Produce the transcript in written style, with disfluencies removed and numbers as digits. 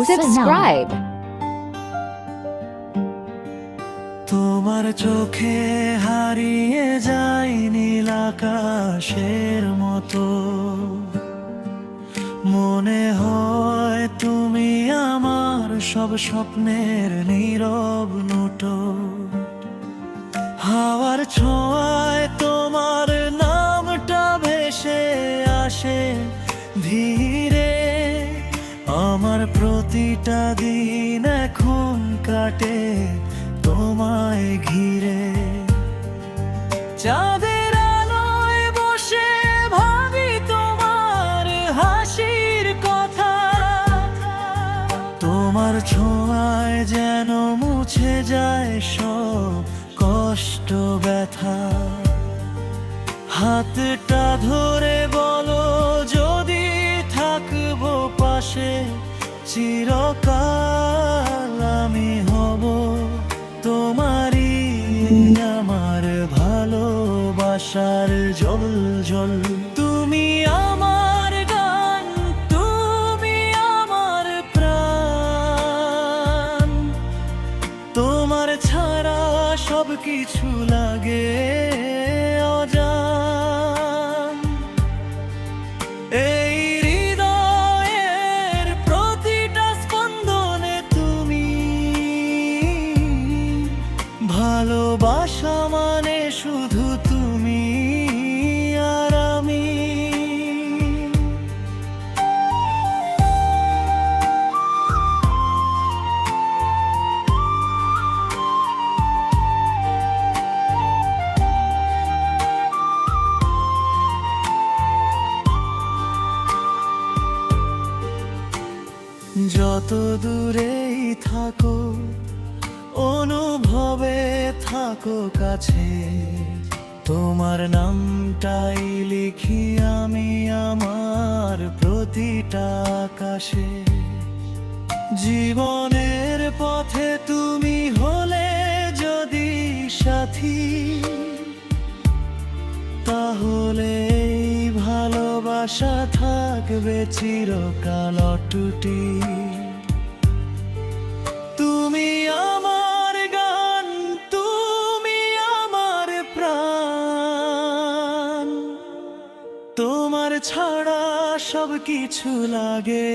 subscribe. তোমার চোখে হারিয়ে যায় নীল আকাশের মতো, মনে হয় তুমি আমার সব স্বপ্নের নীরব নোটো। হাওয়ার ছোঁয়ায় তোমার নামটা ভেসে আসে ধীরে, আমার প্রতিটা দিন এখন কাটে তোমায় ঘিরে। চাঁদের আলোয় বসে ভাবি তোমার হাসির কথা, তোমার ছোঁয়ায় যেন মুছে যায় সব কষ্ট ব্যথা। হাতটা ধরে বলো যদি থাকবো পাশে চিরকাল, আমি হব তোমারই আমার ভালোবাসার জল জল। তুমি আমার গান, তুমি আমার প্রাণ, তোমার ছাড়া সব কিছু লাগে অজান। এই হৃদয়ের প্রতিটা স্পন্দনে তুমি, ভালোবাসা মানে শুধু তুমি আর আমি। যত দূরেই থাকো অনুভবে থাকো কাছে, তোমার নামটাই লিখি আমি আমার প্রতিটা আকাশে। জীবনের পথে তুমি হলে যদি সাথী, তাহলে এই ভালোবাসা থাকবে চিরকাল অটুটি। তুমি আমার গান, তুমি আমার প্রাণ, তোমার ছাড়া সব কিছু লাগে